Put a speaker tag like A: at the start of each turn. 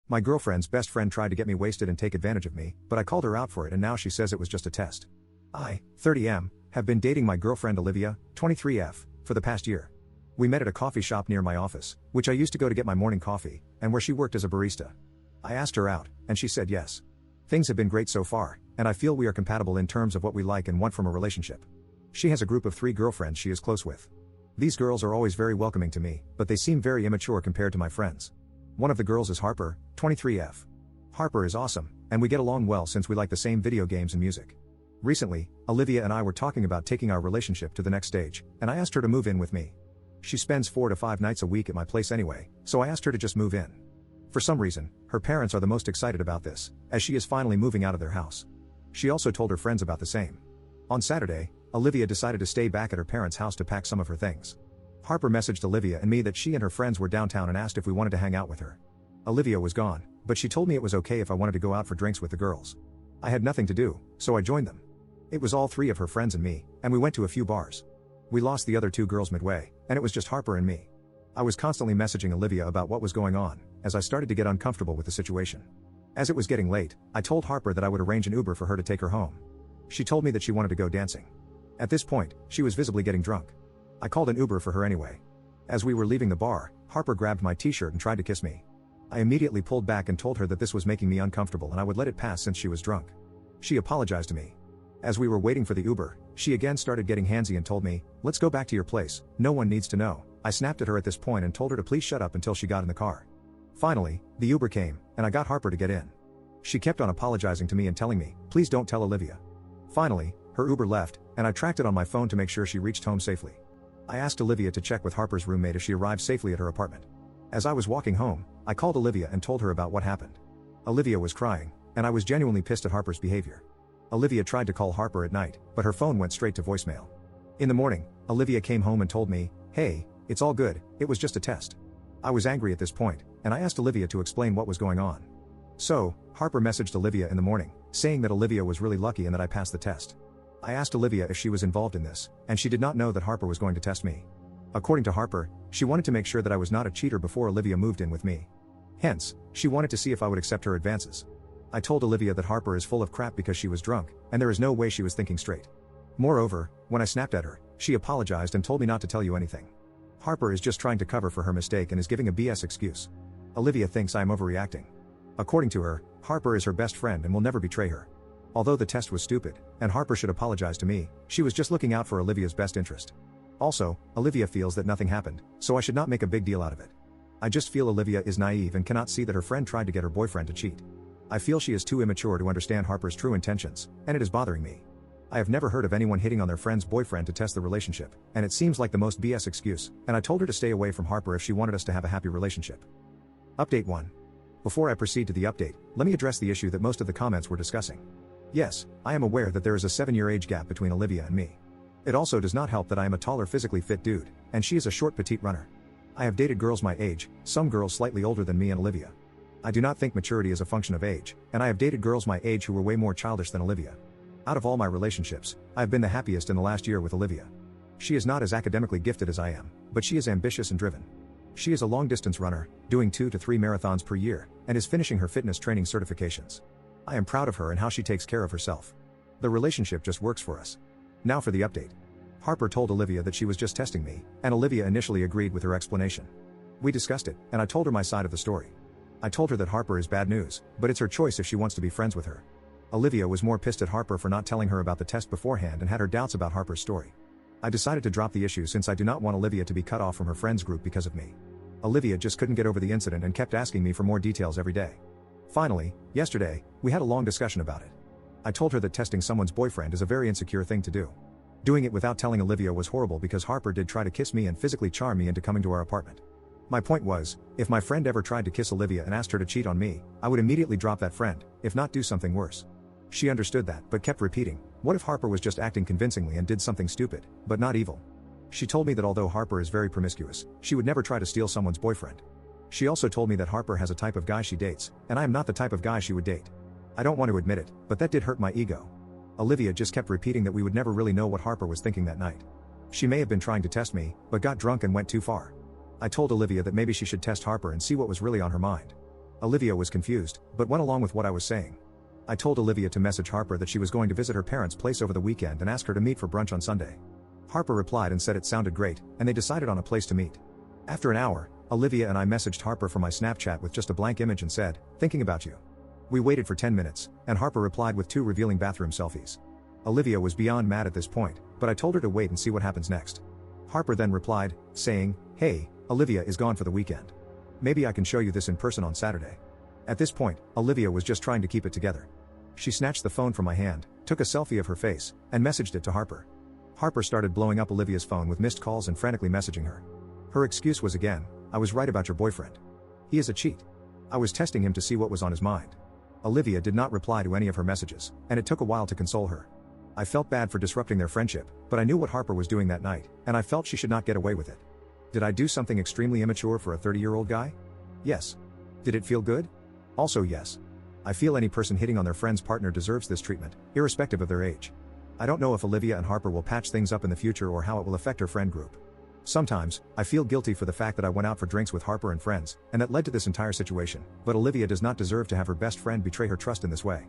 A: My girlfriend's best friend tried to get me wasted and take advantage of me, but I called her out for it and now she says it was just a test. I, 30M, have been dating my girlfriend Olivia, 23F, for the past year. We met at a coffee shop near my office, which I used to go to get my morning coffee, and where she worked as a barista. I asked her out, and she said yes. Things have been great so far, and I feel we are compatible in terms of what we like and want from a relationship. She has a group of 3 girlfriends she is close with. These girls are always very welcoming to me, but they seem very immature compared to my friends. One of the girls is Harper, 23F. Harper is awesome, and we get along well since we like the same video games and music. Recently, Olivia and I were talking about taking our relationship to the next stage, and I asked her to move in with me. She spends 4 to 5 nights a week at my place anyway, so I asked her to just move in. For some reason, her parents are the most excited about this, as she is finally moving out of their house. She also told her friends about the same. On Saturday, Olivia decided to stay back at her parents' house to pack some of her things. Harper messaged Olivia and me that she and her friends were downtown and asked if we wanted to hang out with her. Olivia was gone, but she told me it was okay if I wanted to go out for drinks with the girls. I had nothing to do, so I joined them. It was all 3 of her friends and me, and we went to a few bars. We lost the other 2 girls midway, and it was just Harper and me. I was constantly messaging Olivia about what was going on, as I started to get uncomfortable with the situation. As it was getting late, I told Harper that I would arrange an Uber for her to take her home. She told me that she wanted to go dancing. At this point, she was visibly getting drunk. I called an Uber for her anyway. As we were leaving the bar, Harper grabbed my t-shirt and tried to kiss me. I immediately pulled back and told her that this was making me uncomfortable and I would let it pass since she was drunk. She apologized to me. As we were waiting for the Uber, she again started getting handsy and told me, "Let's go back to your place, no one needs to know." I snapped at her at this point and told her to please shut up until she got in the car. Finally, the Uber came, and I got Harper to get in. She kept on apologizing to me and telling me, "Please don't tell Olivia." Finally, her Uber left, and I tracked it on my phone to make sure she reached home safely. I asked Olivia to check with Harper's roommate if she arrived safely at her apartment. As I was walking home, I called Olivia and told her about what happened. Olivia was crying, and I was genuinely pissed at Harper's behavior. Olivia tried to call Harper at night, but her phone went straight to voicemail. In the morning, Olivia came home and told me, "Hey, it's all good, it was just a test." I was angry at this point, and I asked Olivia to explain what was going on. So, Harper messaged Olivia in the morning, saying that Olivia was really lucky and that I passed the test. I asked Olivia if she was involved in this, and she did not know that Harper was going to test me. According to Harper, she wanted to make sure that I was not a cheater before Olivia moved in with me. Hence, she wanted to see if I would accept her advances. I told Olivia that Harper is full of crap because she was drunk, and there is no way she was thinking straight. Moreover, when I snapped at her, she apologized and told me not to tell you anything. Harper is just trying to cover for her mistake and is giving a BS excuse. Olivia thinks I am overreacting. According to her, Harper is her best friend and will never betray her. Although the test was stupid, and Harper should apologize to me, she was just looking out for Olivia's best interest. Also, Olivia feels that nothing happened, so I should not make a big deal out of it. I just feel Olivia is naive and cannot see that her friend tried to get her boyfriend to cheat. I feel she is too immature to understand Harper's true intentions, and it is bothering me. I have never heard of anyone hitting on their friend's boyfriend to test the relationship, and it seems like the most BS excuse, and I told her to stay away from Harper if she wanted us to have a happy relationship. Update 1. Before I proceed to the update, let me address the issue that most of the comments were discussing. Yes, I am aware that there is a 7-year age gap between Olivia and me. It also does not help that I am a taller physically fit dude, and she is a short petite runner. I have dated girls my age, some girls slightly older than me and Olivia. I do not think maturity is a function of age, and I have dated girls my age who were way more childish than Olivia. Out of all my relationships, I have been the happiest in the last year with Olivia. She is not as academically gifted as I am, but she is ambitious and driven. She is a long-distance runner, doing 2 to 3 marathons per year, and is finishing her fitness training certifications. I am proud of her and how she takes care of herself. The relationship just works for us. Now for the update. Harper told Olivia that she was just testing me, and Olivia initially agreed with her explanation. We discussed it, and I told her my side of the story. I told her that Harper is bad news, but it's her choice if she wants to be friends with her. Olivia was more pissed at Harper for not telling her about the test beforehand and had her doubts about Harper's story. I decided to drop the issue since I do not want Olivia to be cut off from her friends group because of me. Olivia just couldn't get over the incident and kept asking me for more details every day. Finally, yesterday, we had a long discussion about it. I told her that testing someone's boyfriend is a very insecure thing to do. Doing it without telling Olivia was horrible because Harper did try to kiss me and physically charm me into coming to our apartment. My point was, if my friend ever tried to kiss Olivia and asked her to cheat on me, I would immediately drop that friend, if not do something worse. She understood that but kept repeating, what if Harper was just acting convincingly and did something stupid, but not evil? She told me that although Harper is very promiscuous, she would never try to steal someone's boyfriend. She also told me that Harper has a type of guy she dates, and I am not the type of guy she would date. I don't want to admit it, but that did hurt my ego. Olivia just kept repeating that we would never really know what Harper was thinking that night. She may have been trying to test me, but got drunk and went too far. I told Olivia that maybe she should test Harper and see what was really on her mind. Olivia was confused, but went along with what I was saying. I told Olivia to message Harper that she was going to visit her parents' place over the weekend and ask her to meet for brunch on Sunday. Harper replied and said it sounded great, and they decided on a place to meet. After an hour, Olivia and I messaged Harper from my Snapchat with just a blank image and said, "Thinking about you." We waited for 10 minutes, and Harper replied with 2 revealing bathroom selfies. Olivia was beyond mad at this point, but I told her to wait and see what happens next. Harper then replied, saying, "Hey, Olivia is gone for the weekend. Maybe I can show you this in person on Saturday." At this point, Olivia was just trying to keep it together. She snatched the phone from my hand, took a selfie of her face, and messaged it to Harper. Harper started blowing up Olivia's phone with missed calls and frantically messaging her. Her excuse was again, "I was right about your boyfriend. He is a cheat. I was testing him to see what was on his mind." Olivia did not reply to any of her messages, and it took a while to console her. I felt bad for disrupting their friendship, but I knew what Harper was doing that night, and I felt she should not get away with it. Did I do something extremely immature for a 30-year-old guy? Yes. Did it feel good? Also yes. I feel any person hitting on their friend's partner deserves this treatment, irrespective of their age. I don't know if Olivia and Harper will patch things up in the future or how it will affect her friend group. Sometimes, I feel guilty for the fact that I went out for drinks with Harper and friends, and that led to this entire situation, but Olivia does not deserve to have her best friend betray her trust in this way.